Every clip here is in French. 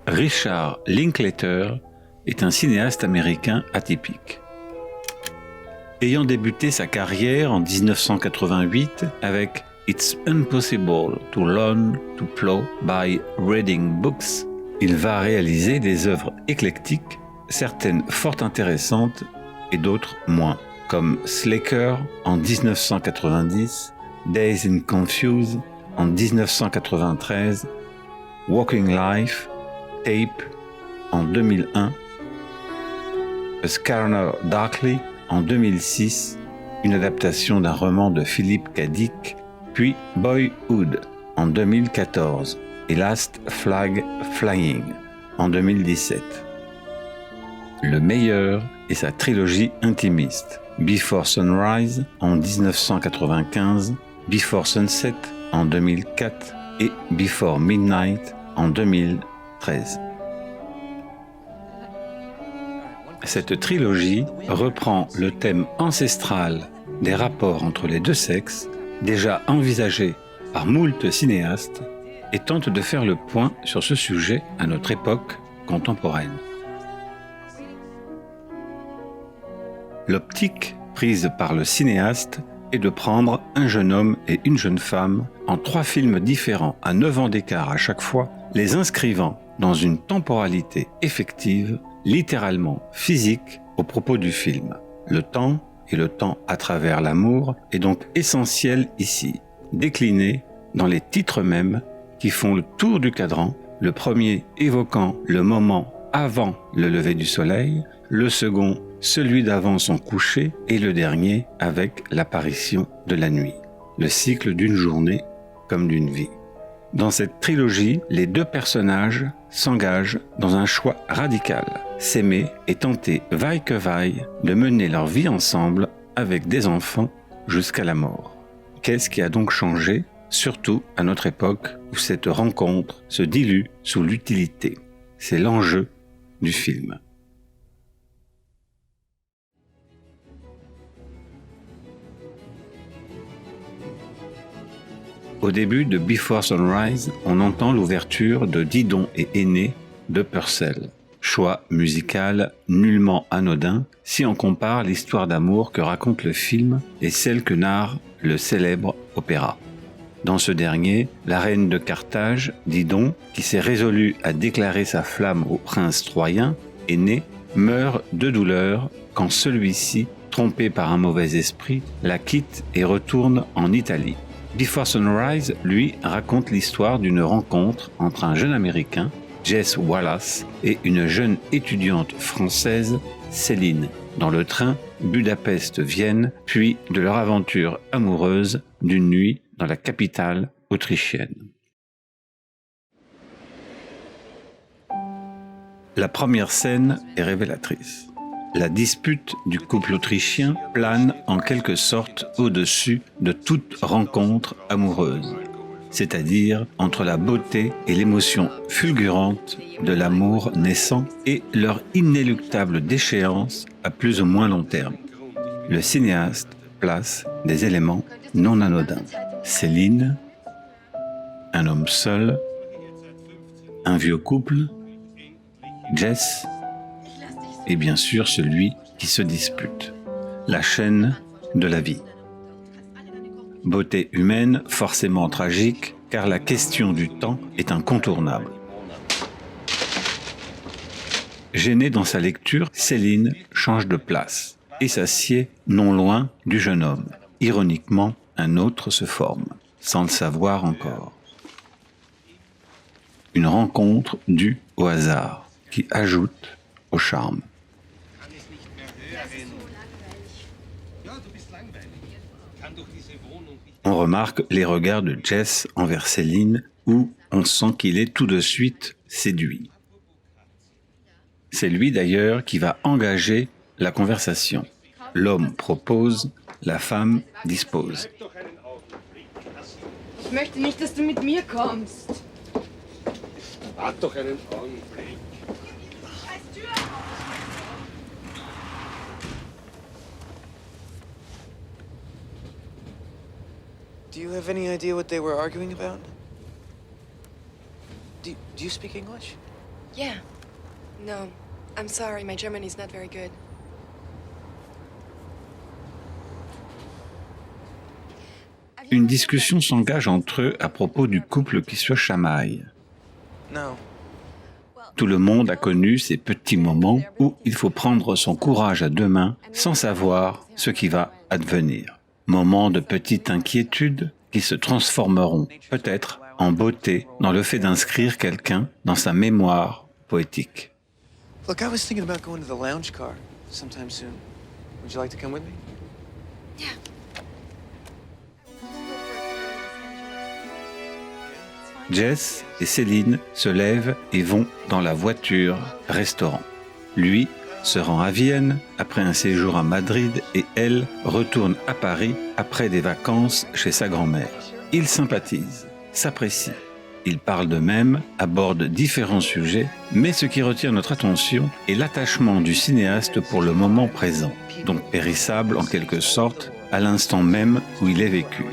Richard Linklater est un cinéaste américain atypique. Ayant débuté sa carrière en 1988 avec It's Impossible to Learn to Plow by Reading Books, il va réaliser des œuvres éclectiques, certaines fort intéressantes et d'autres moins, comme Slacker en 1990, Dazed and Confused en 1993, Walking Life, Tape en 2001, A Scanner Darkly en 2006, une adaptation d'un roman de Philip K. Dick, puis Boyhood en 2014 et Last Flag Flying en 2017. Le meilleur est sa trilogie intimiste, Before Sunrise en 1995, Before Sunset en 2004 et Before Midnight en 2013. Cette trilogie reprend le thème ancestral des rapports entre les deux sexes, déjà envisagé par moult cinéastes, et tente de faire le point sur ce sujet à notre époque contemporaine. L'optique prise par le cinéaste est de prendre un jeune homme et une jeune femme en 3 films différents à 9 ans d'écart à chaque fois, les inscrivant dans une temporalité effective, littéralement physique, au propos du film. Le temps et le temps à travers l'amour est donc essentiel ici, décliné dans les titres mêmes qui font le tour du cadran, le premier évoquant le moment avant le lever du soleil, le second celui d'avant son coucher et le dernier avec l'apparition de la nuit. Le cycle d'une journée comme d'une vie. Dans cette trilogie, les 2 personnages s'engagent dans un choix radical, s'aimer et tenter vaille que vaille de mener leur vie ensemble avec des enfants jusqu'à la mort. Qu'est-ce qui a donc changé, surtout à notre époque où cette rencontre se dilue sous l'utilité? C'est l'enjeu du film. Au début de Before Sunrise, on entend l'ouverture de Didon et Aîné de Purcell. Choix musical nullement anodin si on compare l'histoire d'amour que raconte le film et celle que narre le célèbre opéra. Dans ce dernier, la reine de Carthage, Didon, qui s'est résolue à déclarer sa flamme au prince troyen, Aîné, meurt de douleur quand celui-ci, trompé par un mauvais esprit, la quitte et retourne en Italie. Before Sunrise, lui, raconte l'histoire d'une rencontre entre un jeune Américain, Jess Wallace, et une jeune étudiante française, Céline, dans le train Budapest-Vienne, puis de leur aventure amoureuse d'une nuit dans la capitale autrichienne. La première scène est révélatrice. La dispute du couple autrichien plane en quelque sorte au-dessus de toute rencontre amoureuse, c'est-à-dire entre la beauté et l'émotion fulgurante de l'amour naissant et leur inéluctable déchéance à plus ou moins long terme. Le cinéaste place des éléments non anodins. Céline, un homme seul, un vieux couple, Jess, et bien sûr celui qui se dispute. La chaîne de la vie. Beauté humaine forcément tragique, car la question du temps est incontournable. Gênée dans sa lecture, Céline change de place et s'assied non loin du jeune homme. Ironiquement, un autre se forme, sans le savoir encore. Une rencontre due au hasard, qui ajoute au charme. On remarque les regards de Jess envers Céline où on sent qu'il est tout de suite séduit. C'est lui d'ailleurs qui va engager la conversation. L'homme propose, la femme dispose. Ich möchte nicht, dass du mit mir kommst. Wart doch einen Augenblick. Do you have any idea what they were arguing about? Do you speak English? Yeah. No, I'm sorry, my German is not very good. Une discussion s'engage entre eux à propos du couple qui se chamaille. No. Tout le monde a connu ces petits moments où il faut prendre son courage à deux mains sans savoir ce qui va advenir. Moments de petite inquiétude qui se transformeront peut-être en beauté dans le fait d'inscrire quelqu'un dans sa mémoire poétique. Look, I was thinking about going to the lounge car sometime soon. Would you like to come with me? Yeah. Jess et Céline se lèvent et vont dans la voiture-restaurant. Lui se rend à Vienne après un séjour à Madrid et elle retourne à Paris après des vacances chez sa grand-mère. Ils sympathisent, s'apprécient. Ils parlent d'eux-mêmes, abordent différents sujets, mais ce qui retient notre attention est l'attachement du cinéaste pour le moment présent, donc périssable en quelque sorte à l'instant même où il est vécu.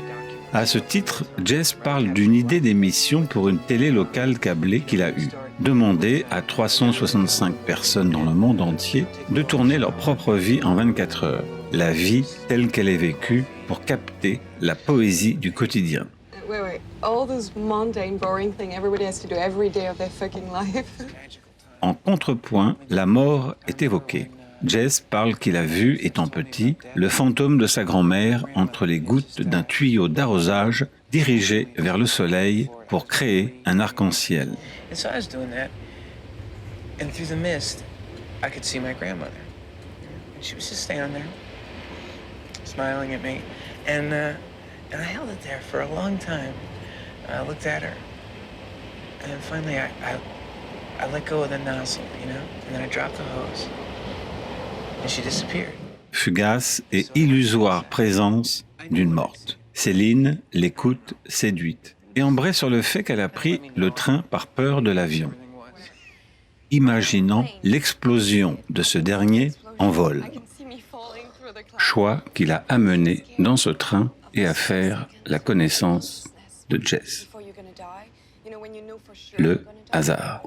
À ce titre, Jess parle d'une idée d'émission pour une télé locale câblée qu'il a eue. Demander à 365 personnes dans le monde entier de tourner leur propre vie en 24 heures. La vie telle qu'elle est vécue pour capter la poésie du quotidien. Wait. All this mundane, boring thing everybody has to do every day of their fucking life. En contrepoint, la mort est évoquée. Jess parle qu'il a vu, étant petit, le fantôme de sa grand-mère entre les gouttes d'un tuyau d'arrosage dirigé vers le soleil pour créer un arc-en-ciel. And so I was doing that, and through the mist, I could see my grandmother. And she was just standing there, smiling at me, and I held it there for a long time. I looked at her, and then finally I let go of the nozzle, and then I dropped the hose, and she disappeared. Fugace et illusoire présence d'une morte. Céline l'écoute séduite et embraye sur le fait qu'elle a pris le train par peur de l'avion, imaginant l'explosion de ce dernier en vol. Choix qui l'a amené dans ce train et à faire la connaissance de Jess. Le hasard.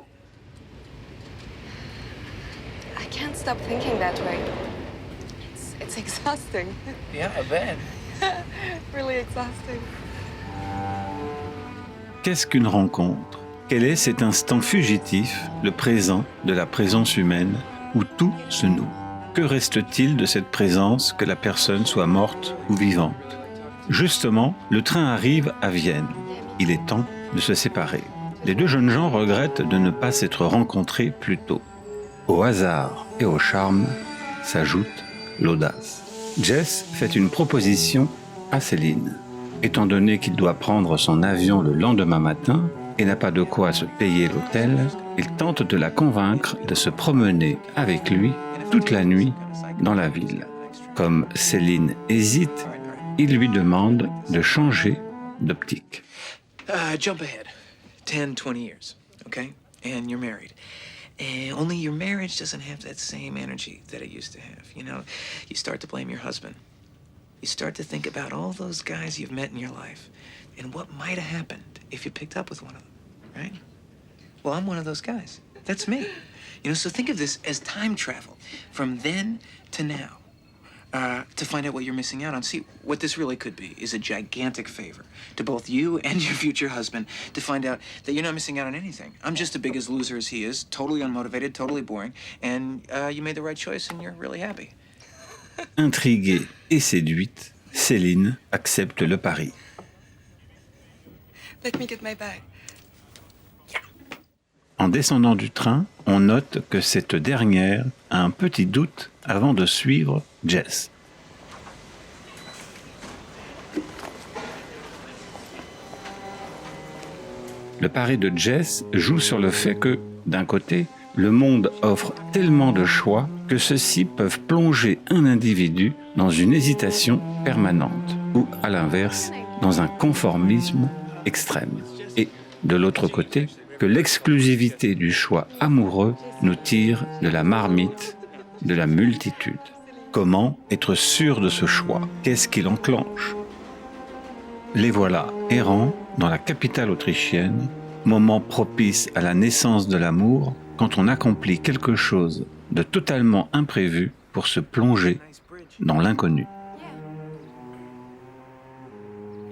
I can't stop thinking that way. It's exhausting. Yeah, I bet. Really exhausting. Qu'est-ce qu'une rencontre? Quel est cet instant fugitif, le présent de la présence humaine, où tout se noue? Que reste-t-il de cette présence, que la personne soit morte ou vivante? Justement, le train arrive à Vienne. Il est temps de se séparer. Les deux jeunes gens regrettent de ne pas s'être rencontrés plus tôt. Au hasard et au charme s'ajoute l'audace. Jess fait une proposition à Céline. Étant donné qu'il doit prendre son avion le lendemain matin et n'a pas de quoi se payer l'hôtel, il tente de la convaincre de se promener avec lui toute la nuit dans la ville. Comme Céline hésite, il lui demande de changer d'optique. Jump ahead 10, 20 years, okay? And you're married. And only your marriage doesn't have that same energy that it used to have. You start to blame your husband. You start to think about all those guys you've met in your life and what might have happened if you picked up with one of them, right? Well, I'm one of those guys. That's me. So think of this as time travel from then to now. To find out what you're missing out on. See, what this really could be is a gigantic favor to both you and your future husband to find out that you're not missing out on anything. I'm just as big a loser as he is, totally unmotivated, totally boring, and you made the right choice and you're really happy. Intriguée et séduite, Céline accepte le pari. Let me get my bag. En descendant du train, on note que cette dernière a un petit doute avant de suivre Jess. Le pari de Jess joue sur le fait que, d'un côté, le monde offre tellement de choix que ceux-ci peuvent plonger un individu dans une hésitation permanente ou, à l'inverse, dans un conformisme extrême. Et, de l'autre côté, que l'exclusivité du choix amoureux nous tire de la marmite de la multitude. Comment être sûr de ce choix? Qu'est-ce qui l'enclenche? Les voilà errants dans la capitale autrichienne, moment propice à la naissance de l'amour, quand on accomplit quelque chose de totalement imprévu pour se plonger dans l'inconnu.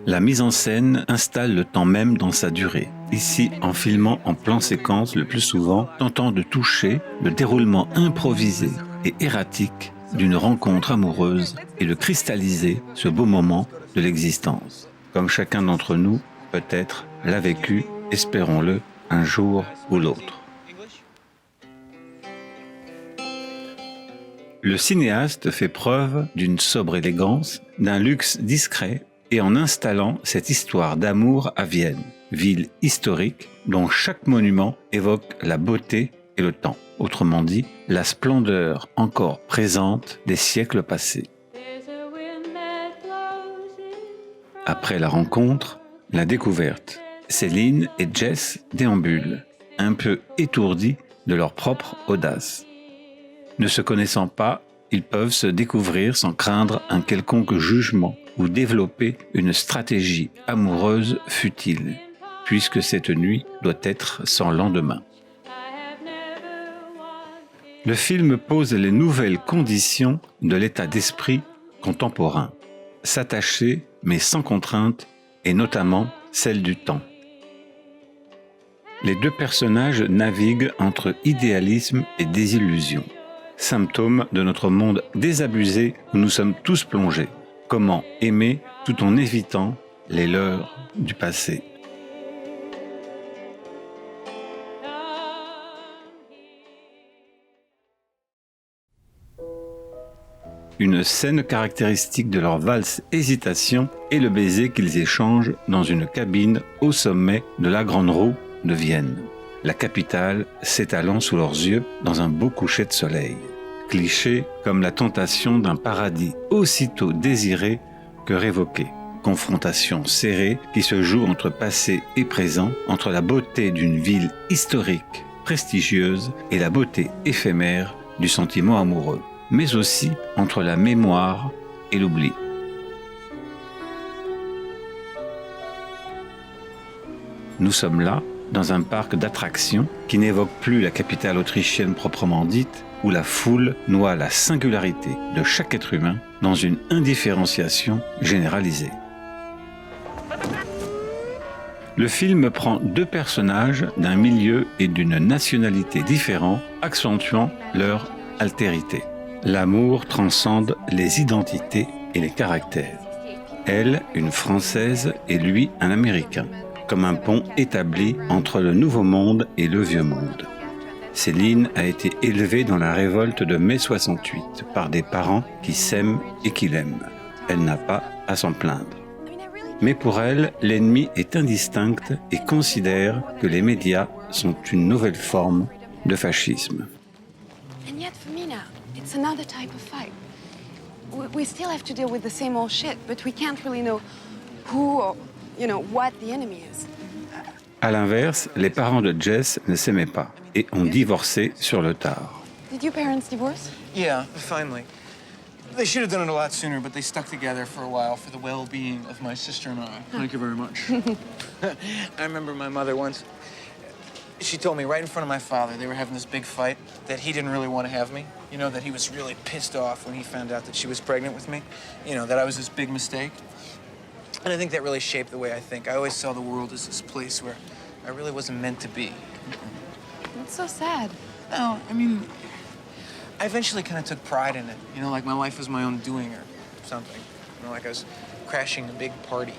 La mise en scène installe le temps même dans sa durée, ici en filmant en plan séquence le plus souvent, tentant de toucher le déroulement improvisé et erratique d'une rencontre amoureuse et de cristalliser ce beau moment de l'existence. Comme chacun d'entre nous, peut-être, l'a vécu, espérons-le, un jour ou l'autre. Le cinéaste fait preuve d'une sobre élégance, d'un luxe discret et en installant cette histoire d'amour à Vienne, ville historique dont chaque monument évoque la beauté et le temps, autrement dit, la splendeur encore présente des siècles passés. Après la rencontre, la découverte, Céline et Jess déambulent, un peu étourdis de leur propre audace. Ne se connaissant pas, ils peuvent se découvrir sans craindre un quelconque jugement ou développer une stratégie amoureuse futile, puisque cette nuit doit être sans lendemain. Le film pose les nouvelles conditions de l'état d'esprit contemporain. S'attacher, mais sans contrainte, et notamment celle du temps. Les deux personnages naviguent entre idéalisme et désillusion, symptôme de notre monde désabusé où nous sommes tous plongés. Comment aimer tout en évitant les leurres du passé. Une scène caractéristique de leur valse hésitation est le baiser qu'ils échangent dans une cabine au sommet de la Grande Roue de Vienne, la capitale s'étalant sous leurs yeux dans un beau coucher de soleil. Cliché comme la tentation d'un paradis aussitôt désiré que révoqué. Confrontation serrée qui se joue entre passé et présent, entre la beauté d'une ville historique, prestigieuse, et la beauté éphémère du sentiment amoureux, mais aussi entre la mémoire et l'oubli. Nous sommes là, dans un parc d'attractions qui n'évoque plus la capitale autrichienne proprement dite, où la foule noie la singularité de chaque être humain dans une indifférenciation généralisée. Le film prend deux personnages d'un milieu et d'une nationalité différents, accentuant leur altérité. L'amour transcende les identités et les caractères. Elle, une Française, et lui, un Américain, comme un pont établi entre le Nouveau Monde et le Vieux Monde. Céline a été élevée dans la révolte de mai 68 par des parents qui s'aiment et qui l'aiment. Elle n'a pas à s'en plaindre. Mais pour elle, l'ennemi est indistinct et considère que les médias sont une nouvelle forme de fascisme. And yet for me now, it's another type of fight. We still have to deal with the same old shit, but we can't really know who or, what the enemy is. À l'inverse, les parents de Jess ne s'aimaient pas et ont divorcé sur le tard. Did your parents divorce? Yeah, finally. They should have done it a lot sooner, but they stuck together for a while for the well-being of my sister and I. Thank you very much. I remember my mother once, she told me right in front of my father, they were having this big fight, that he didn't really want to have me. That he was really pissed off when he found out that she was pregnant with me. That I was this big mistake. And I think that really shaped the way I think. I always saw the world as this place where I really wasn't meant to be. That's so sad. No, I eventually kind of took pride in it. Like my life was my own doing or something. Like I was crashing a big party.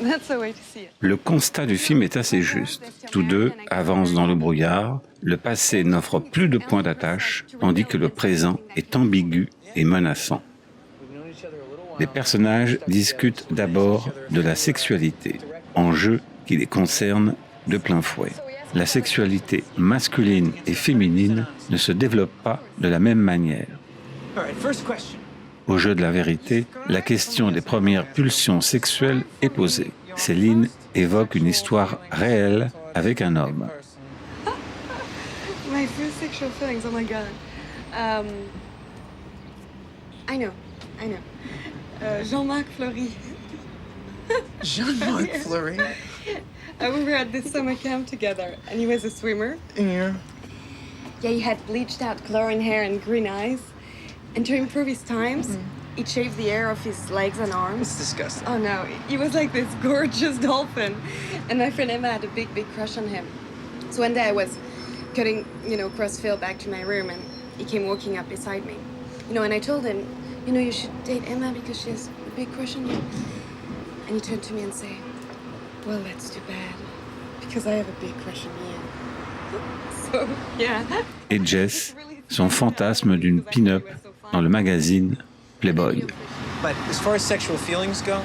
That's the way to see it. Le constat du film est assez juste. Tous deux avancent dans le brouillard, le passé n'offre plus de points d'attache, tandis que le présent est ambigu et menaçant. Les personnages discutent d'abord de la sexualité, enjeu qui les concerne de plein fouet. La sexualité masculine et féminine ne se développe pas de la même manière. Au jeu de la vérité, la question des premières pulsions sexuelles est posée. Céline évoque une histoire réelle avec un homme. My first sexual feelings, oh my god. I know. Jean-Marc Fleury. Jean-Marc Fleury? We were at this summer camp together, and he was a swimmer. Yeah. Yeah, he had bleached out chlorine hair and green eyes. And to improve his times, he shaved the hair off his legs and arms. It's disgusting. Oh no, he was like this gorgeous dolphin. And my friend Emma had a big crush on him. So one day I was cutting, crossfield back to my room, and he came walking up beside me. And I told him, you should date Emma because she has a big crush on you. And he turned to me and said, well, that's too bad, because I have a big crush on you. So, yeah. Et Jess, son fantasme d'une pin-up dans le magazine Playboy. But as far as sexual feelings go,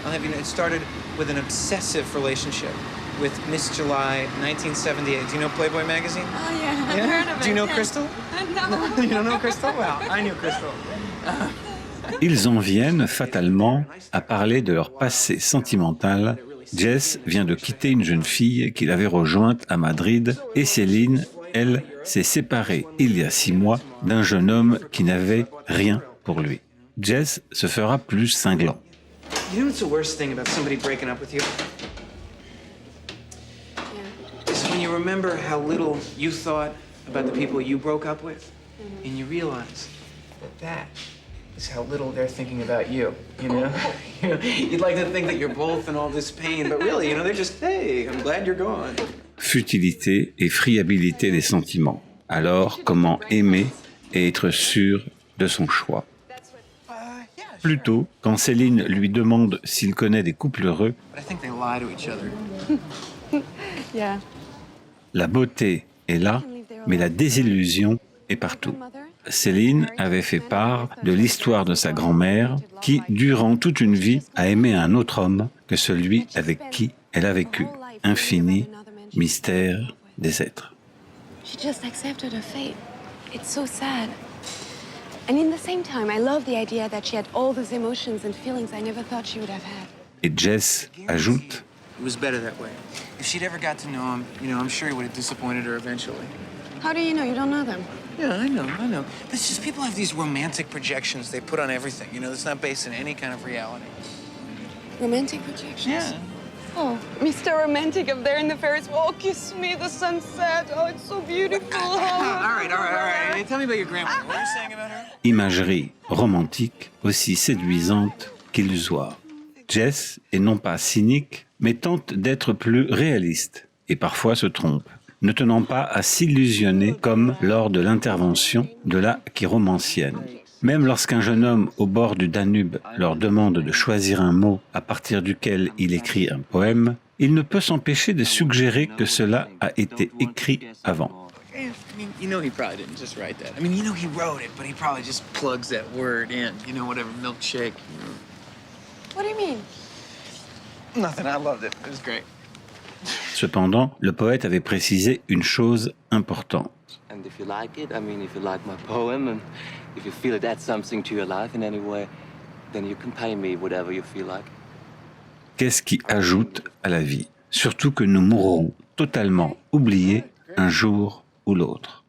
I'll have you know, it started with an obsessive relationship with Miss July, 1978. Do you know Playboy magazine? Oh, yeah, I've heard of it. Do you know yeah. Crystal? No. You don't know Crystal? Well, I knew Crystal. Ils en viennent fatalement à parler de leur passé sentimental. Jess vient de quitter une jeune fille qu'il avait rejointe à Madrid et Céline, elle, s'est séparée il y a 6 mois d'un jeune homme qui n'avait rien pour lui. Jess se fera plus cinglant. You know what's the worst thing about somebody breaking up with you? Is when you remember how little you thought about the people you broke up with, and you realize that is how little they're thinking about you, you know? You'd like to think that you're both in all this pain, but really, they're just, hey, I'm glad you're gone. Futilité et friabilité des sentiments. Alors, comment aimer et être sûr de son choix? Plus tôt, quand Céline lui demande s'il connaît des couples heureux, But I think they lie to each other. Yeah. la beauté est là, mais la désillusion est partout. Céline avait fait part de l'histoire de sa grand-mère qui, durant toute une vie, a aimé un autre homme que celui avec qui elle a vécu. Infini, mystère des êtres. She just accepted her fate. It's so sad. And in the same time, I love the idea that she had all those emotions and feelings I never thought she would have had. Et Jess ajoute It was better that way. If she'd ever got to know him, I'm sure he would have disappointed her eventually. How do you know? You don't know them. Yeah, I know. But it's just people have these romantic projections they put on everything, that's not based in any kind of reality. Romantic projections? Yeah. Oh, Mr. Romantic up there in the Ferris wheel. Oh, kiss me, the sunset. Oh, it's so beautiful. All right. Tell me about your grandmother. What were you saying about her? imagerie romantique aussi séduisante qu'illusoire. Jess est non pas cynique, mais tente d'être plus réaliste et parfois se trompe, ne tenant pas à s'illusionner comme lors de l'intervention de la chiromancienne. Même lorsqu'un jeune homme au bord du Danube leur demande de choisir un mot à partir duquel il écrit un poème, il ne peut s'empêcher de suggérer que cela a été écrit avant. He probably didn't just write that. He wrote it, but he probably just plugs that word in. Whatever, milkshake. What do you mean? Nothing, I loved it. It was great. Cependant, le poète avait précisé une chose importante. And if you like it, if you like my poem, and if you feel it adds something to your life in any way, then you can pay me whatever you feel like. Qu'est-ce qui ajoute à la vie? Surtout que nous mourrons totalement oubliés un jour ou l'autre.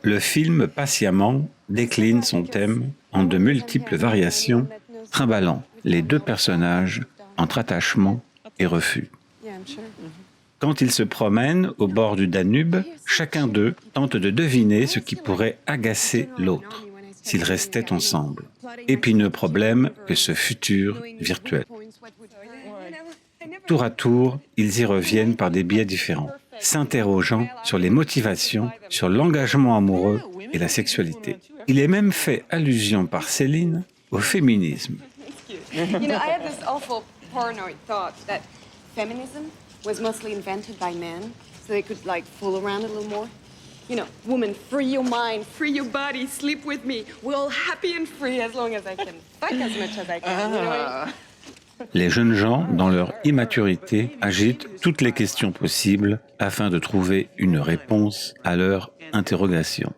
Le film patiemment décline son thème en de multiples variations, trimballant les deux personnages entre attachement et refus. Yeah, I'm sure. Quand ils se promènent au bord du Danube, chacun d'eux tente de deviner ce qui pourrait agacer l'autre s'ils restaient ensemble. Épineux problème que ce futur virtuel. Tour à tour, ils y reviennent par des biais différents, s'interrogeant sur les motivations, sur l'engagement amoureux et la sexualité. Il est même fait allusion par Céline au féminisme. I had this awful paranoid thought that feminism was mostly invented by men, so they could fool around a little more. Woman, free your mind, free your body, sleep with me. We're all happy and free as long as I can fuck as much as I can. Les jeunes gens, dans leur immaturité, agitent toutes les questions possibles afin de trouver une réponse à leur interrogation.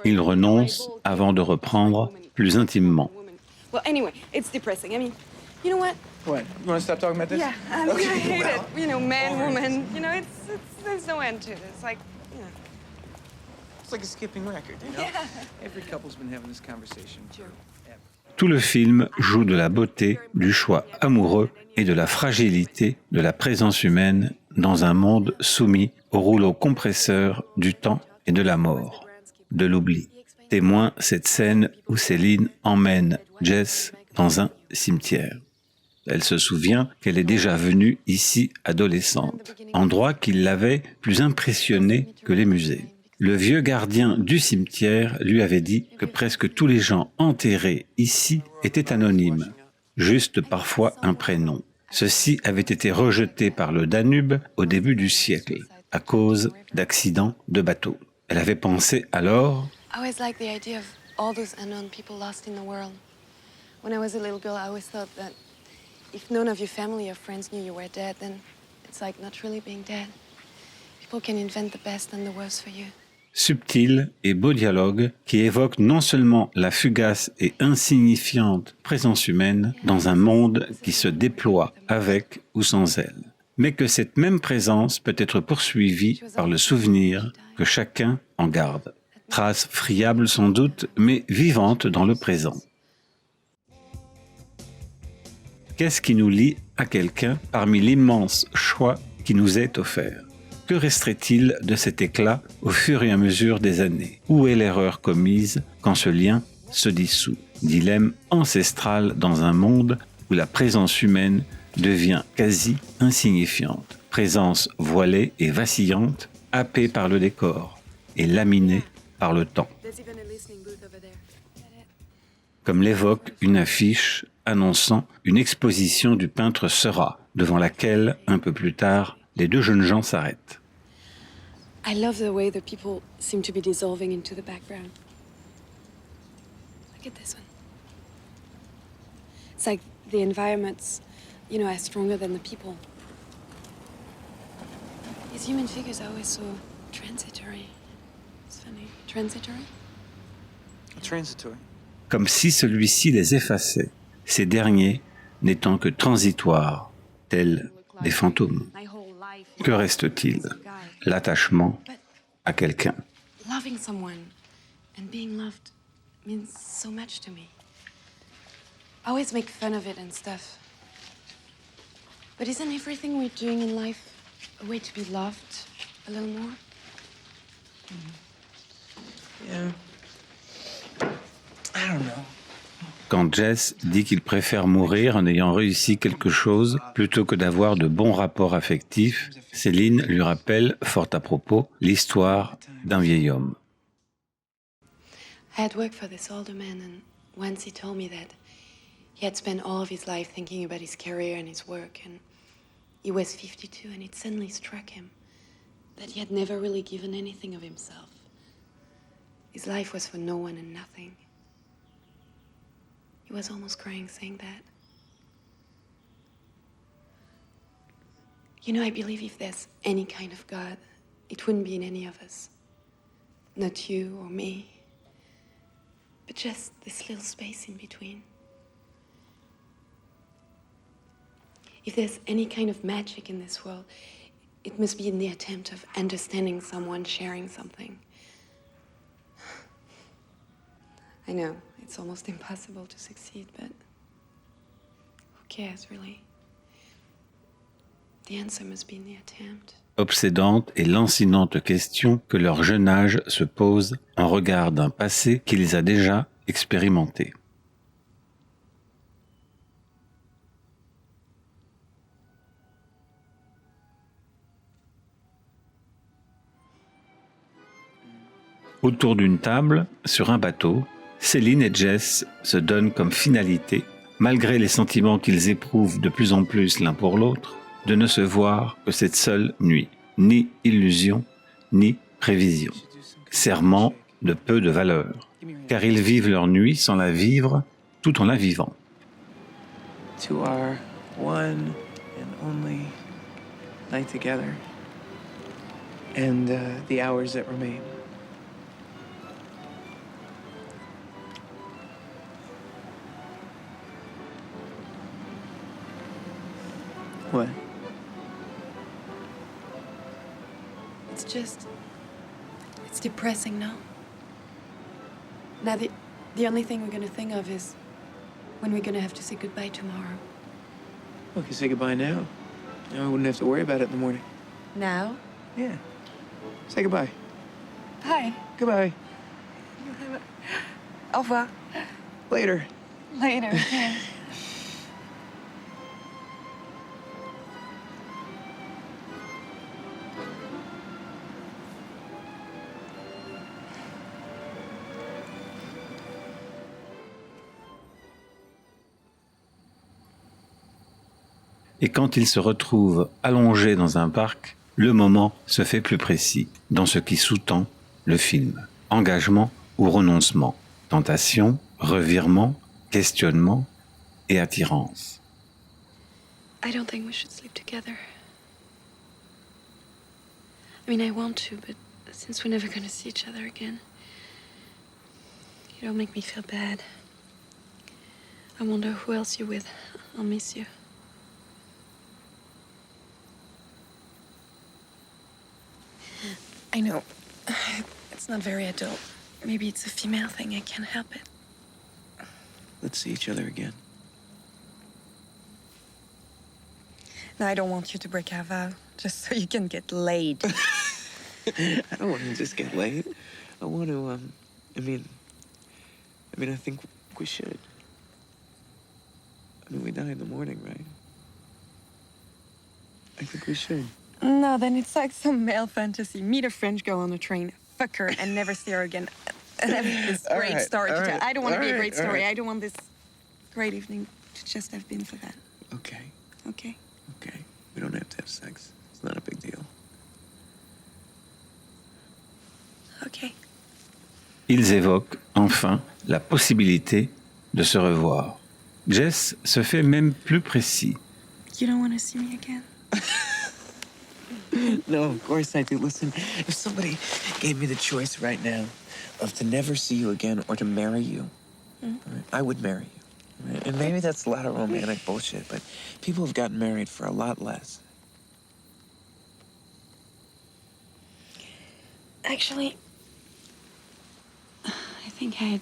Ils renoncent avant de reprendre plus intimement. Well, anyway, it's depressing. You know what? What? You want to stop talking about this? Yeah, I hate it. Man, woman. There's no end to it. It's like, It's like a skipping record, Yeah. Every couple's been having this conversation forever. Tout le film joue de la beauté, du choix amoureux et de la fragilité de la présence humaine dans un monde soumis au rouleau compresseur du temps et de la mort, de l'oubli. Témoin cette scène où Céline emmène Jess dans un cimetière. Elle se souvient qu'elle est déjà venue ici adolescente, endroit qui l'avait plus impressionnée que les musées. Le vieux gardien du cimetière lui avait dit que presque tous les gens enterrés ici étaient anonymes, juste parfois un prénom. Ceci avait été rejeté par le Danube au début du siècle, à cause d'accidents de bateaux. Elle avait pensé alors I always liked the idea of all those unknown people lost in the world. When I was a little girl, I always thought that if none of your family or friends knew you were dead, then it's like not really being dead. People can invent the best and the worst for you. subtil et beau dialogue qui évoque non seulement la fugace et insignifiante présence humaine dans un monde qui se déploie avec ou sans elle, mais que cette même présence peut être poursuivie par le souvenir que chacun en garde. Trace friable sans doute, mais vivante dans le présent. Qu'est-ce qui nous lie à quelqu'un parmi l'immense choix qui nous est offert ? Que resterait-il de cet éclat au fur et à mesure des années ? Où est l'erreur commise quand ce lien se dissout ? Dilemme ancestral dans un monde où la présence humaine devient quasi insignifiante. Présence voilée et vacillante, happée par le décor et laminée par le temps. Comme l'évoque une affiche annonçant une exposition du peintre Seurat, devant laquelle, un peu plus tard, les deux jeunes gens s'arrêtent. I love the way the people seem to be dissolving into the background. Look at this one. It's like the environments, are stronger than the people. These human figures are always so transitory. It's funny. Transitory? Transitory. Comme si celui-ci les effaçait, ces derniers n'étant que transitoires, tels des fantômes. Que reste-t-il ? L'attachement à quelqu'un. Loving someone and being loved means so much to me. I always make fun of it and stuff. But isn't everything we're doing in life a way to be loved a little more? Yeah. I don't know. Quand Jess dit qu'il préfère mourir en ayant réussi quelque chose plutôt que d'avoir de bons rapports affectifs, Céline lui rappelle, fort à propos, l'histoire d'un vieil homme. I had worked for this older man, and once he told me that he had spent all of his life thinking about his career and his work, and he was 52, and it suddenly struck him that he had never really given anything of himself. His life was for no one and nothing. He was almost crying saying that. I believe if there's any kind of God, it wouldn't be in any of us. Not you or me, but just this little space in between. If there's any kind of magic in this world, it must be in the attempt of understanding someone, sharing something. I know, it's almost impossible to succeed, but who cares, really? The answer must be in the attempt. Obsédante et lancinante question que leur jeune âge se pose en regard d'un passé qui les a déjà expérimentés. Autour d'une table, sur un bateau, Céline et Jess se donnent comme finalité, malgré les sentiments qu'ils éprouvent de plus en plus l'un pour l'autre, de ne se voir que cette seule nuit, ni illusion, ni prévision. Serment de peu de valeur, car ils vivent leur nuit sans la vivre tout en la vivant. To our one and only night together, and the hours that remain. What? It's depressing now. Now the only thing we're gonna think of is when we're gonna have to say goodbye tomorrow. We can say goodbye now. Now I wouldn't have to worry about it in the morning. Now? Yeah. Say goodbye. Bye. Goodbye. Au revoir. Later. Later. Yeah. Et quand ils se retrouvent allongés dans un parc, le moment se fait plus précis dans ce qui sous-tend le film. Engagement ou renoncement, tentation, revirement, questionnement et attirance. I don't think we should sleep together. I mean, I want to, but since we're never gonna see each other again, you don't make me feel bad. I wonder who else you're with. I'll miss you. I know. It's not very adult. Maybe it's a female thing. I can't help it. Let's see each other again. No, I don't want you to break our vow, just so you can get laid. I don't want to just get laid. I want to, I mean, I think we should. I mean, we die in the morning, right? I think we should. No, then it's like some male fantasy. Meet a French girl on a train, fuck her, and never see her again. And have this All great right, story to all tell. right, I don't want to be a all great right, all story. right. I don't want this great evening to just have been for that. Okay, Okay? okay. We don't have to have sex. It's not a big deal. Okay. Ils évoquent enfin la possibilité de se revoir. Jess se fait même plus précis. You don't want to see me again? No, of course I do. Listen, if somebody gave me the choice right now of to never see you again or to marry you, right, I would marry you. Right? And maybe that's a lot of romantic bullshit, but people have gotten married for a lot less. Actually, I think I had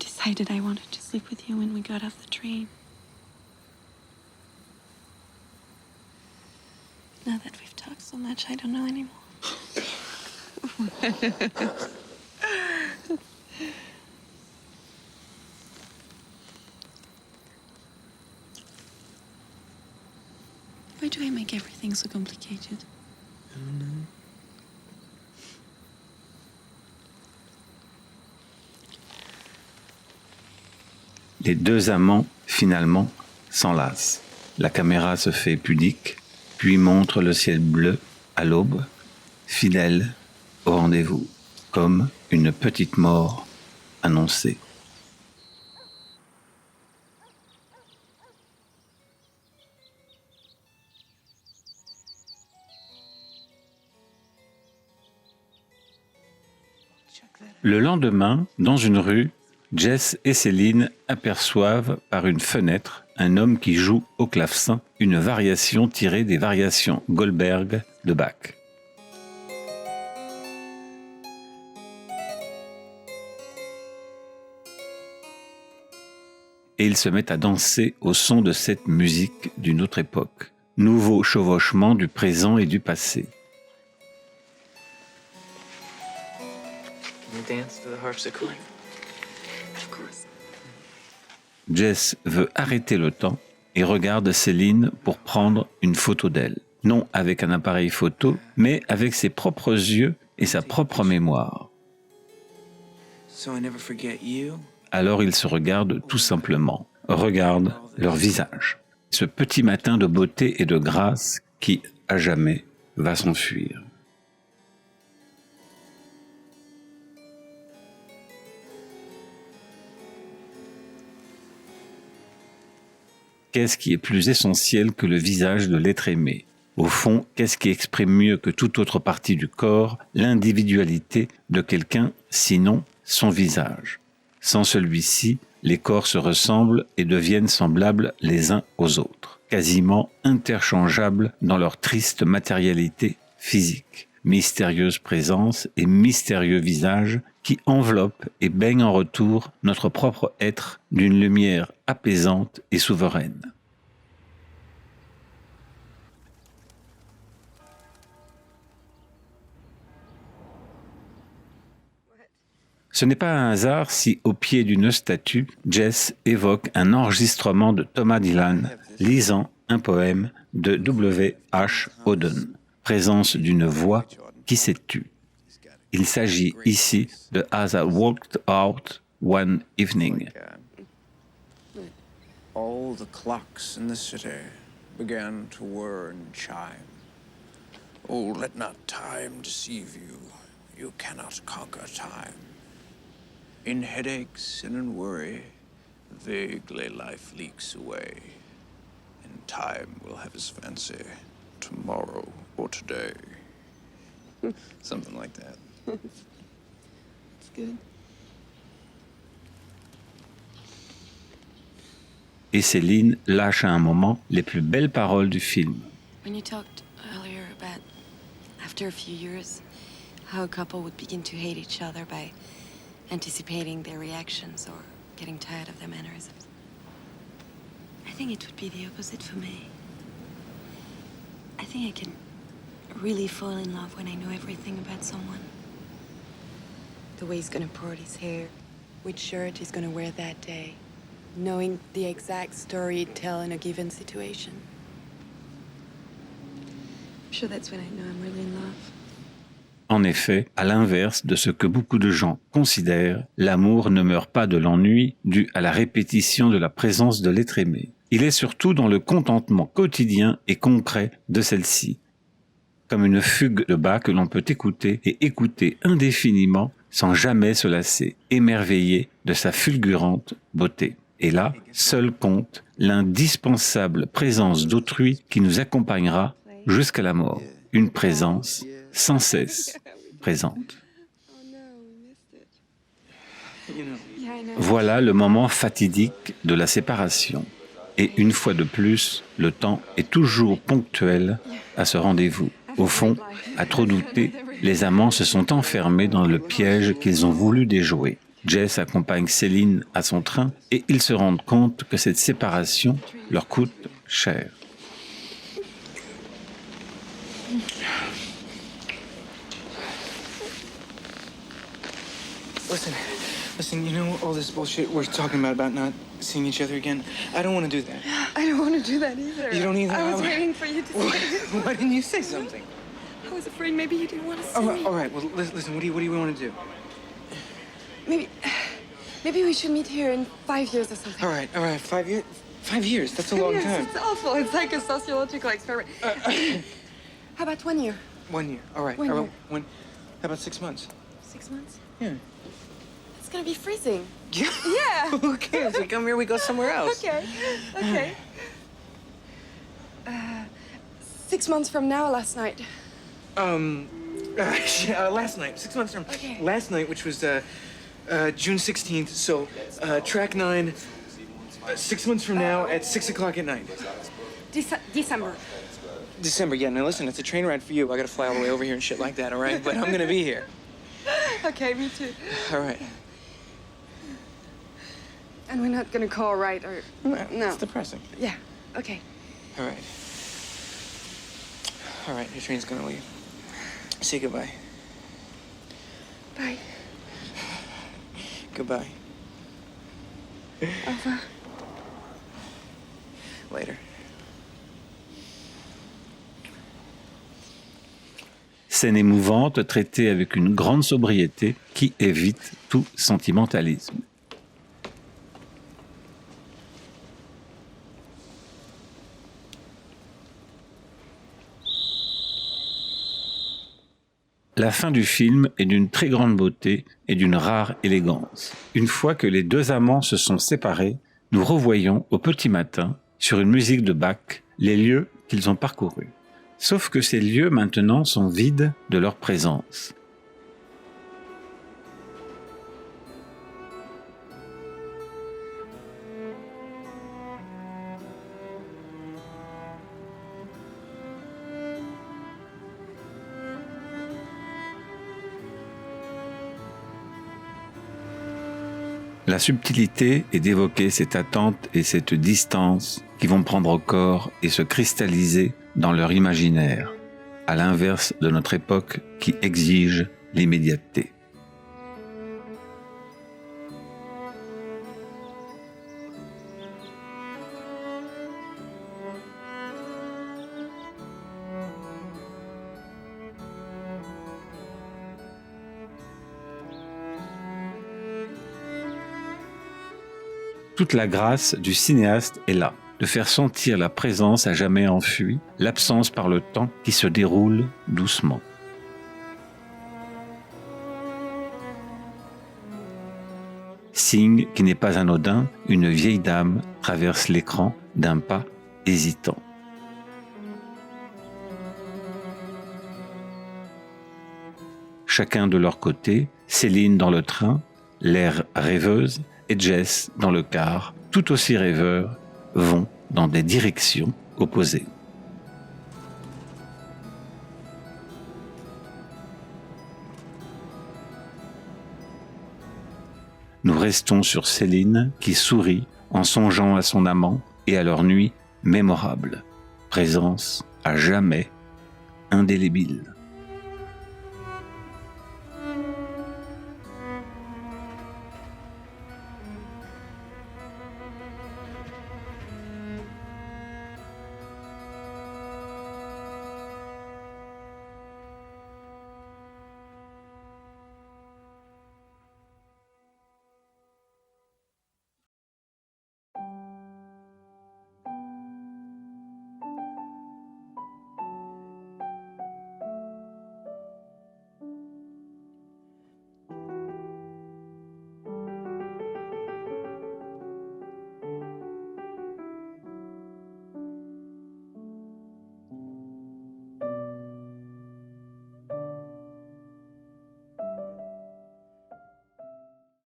decided I wanted to sleep with you when we got off the train. Now that we've talked so much, I don't know anymore. Why do I make everything so complicated? I don't know. Les deux amants, finalement, s'enlacent. La caméra se fait pudique, puis montre le ciel bleu à l'aube, fidèle au rendez-vous, comme une petite mort annoncée. Le lendemain, dans une rue, Jess et Céline aperçoivent par une fenêtre un homme qui joue au clavecin une variation tirée des variations Goldberg de Bach. Et ils se mettent à danser au son de cette musique d'une autre époque, nouveau chevauchement du présent et du passé. Can you dance to the harpsichord? Of course. Jess veut arrêter le temps et regarde Céline pour prendre une photo d'elle. Non avec un appareil photo, mais avec ses propres yeux et sa propre mémoire. So I never forget you. Alors ils se regardent tout simplement, regardent leur visage. Ce petit matin de beauté et de grâce qui, à jamais, va s'enfuir. Qu'est-ce qui est plus essentiel que le visage de l'être aimé? Au fond, qu'est-ce qui exprime mieux que toute autre partie du corps l'individualité de quelqu'un, sinon son visage? Sans celui-ci, les corps se ressemblent et deviennent semblables les uns aux autres, quasiment interchangeables dans leur triste matérialité physique, mystérieuse présence et mystérieux visage qui enveloppe et baigne en retour notre propre être d'une lumière apaisante et souveraine. Ce n'est pas un hasard si, au pied d'une statue, Jess évoque un enregistrement de Thomas Dylan lisant un poème de W.H. Auden, présence d'une voix qui s'est tue. Il s'agit ici de As I Walked Out One Evening. All the clocks in the city began to whir and chime. Oh, let not time deceive you. You cannot conquer time. In headaches and in worry, vaguely life leaks away. And time will have his fancy tomorrow or today. Something like that. It's good. Et Céline lâche à un moment les plus belles paroles du film. When you talked earlier about, after a few years, how a couple would begin to hate each other by anticipating their reactions or getting tired of their mannerisms, I think it would be the opposite for me. I think I can really fall in love when I know everything about someone. The way he's gonna part his hair, which shirt he's gonna wear that day, knowing the exact story he'd tell in a given situation. I'm sure that's when I know I'm really in love. En effet, à l'inverse de ce que beaucoup de gens considèrent, l'amour ne meurt pas de l'ennui dû à la répétition de la présence de l'être aimé. Il est surtout dans le contentement quotidien et concret de celle-ci, comme une fugue de Bach que l'on peut écouter et écouter indéfiniment sans jamais se lasser, émerveillé de sa fulgurante beauté. Et là, seul compte l'indispensable présence d'autrui qui nous accompagnera jusqu'à la mort. Une présence sans cesse présente. Voilà le moment fatidique de la séparation. Et une fois de plus, le temps est toujours ponctuel à ce rendez-vous. Au fond, à trop douter, les amants se sont enfermés dans le piège qu'ils ont voulu déjouer. Jess accompagne Céline à son train et ils se rendent compte que cette séparation leur coûte cher. Listen, you know all this bullshit we're talking about not seeing each other again? I don't want to do that. I don't want to do that either. You don't either? I was waiting for you to say it. Why didn't you say something? I was afraid maybe you didn't want to see me. All right, well, listen, what do you want to do? Maybe we should meet here in 5 years or something. All right, 5 years? 5 years, that's a long Yes, time. it's awful. It's like a sociological experiment. How about 1 year? 1 year, all right. 1 year. How about 6 months? 6 months? Yeah. It's gonna be freezing. Yeah? Yeah. Who cares? We come here, we go somewhere else. Okay. 6 months from now, last night. Last night, 6 months from Okay. last night, which was June 16th. So, track 9, 6 months from now at 6 o'clock at night. December. December, yeah. Now listen, it's a train ride for you. I gotta fly all the way over here and shit like that, all right? But I'm gonna be here. Okay, me too. All right. And we're not gonna call, right? Or no. It's depressing. Yeah. Okay. All right. All right, your train's gonna leave. Say goodbye. Bye. Goodbye. Au revoir. Later. Scène émouvante traitée avec une grande sobriété qui évite tout sentimentalisme. La fin du film est d'une très grande beauté et d'une rare élégance. Une fois que les deux amants se sont séparés, nous revoyons au petit matin, sur une musique de Bach, les lieux qu'ils ont parcourus. Sauf que ces lieux maintenant sont vides de leur présence. La subtilité est d'évoquer cette attente et cette distance qui vont prendre corps et se cristalliser dans leur imaginaire, à l'inverse de notre époque qui exige l'immédiateté. Toute la grâce du cinéaste est là, de faire sentir la présence à jamais enfuie, l'absence par le temps qui se déroule doucement. Signe qui n'est pas anodin, une vieille dame traverse l'écran d'un pas hésitant. Chacun de leur côté, Céline dans le train, l'air rêveuse, et Jess dans le car, tout aussi rêveurs, vont dans des directions opposées. Nous restons sur Céline qui sourit en songeant à son amant et à leur nuit mémorable. Présence à jamais indélébile.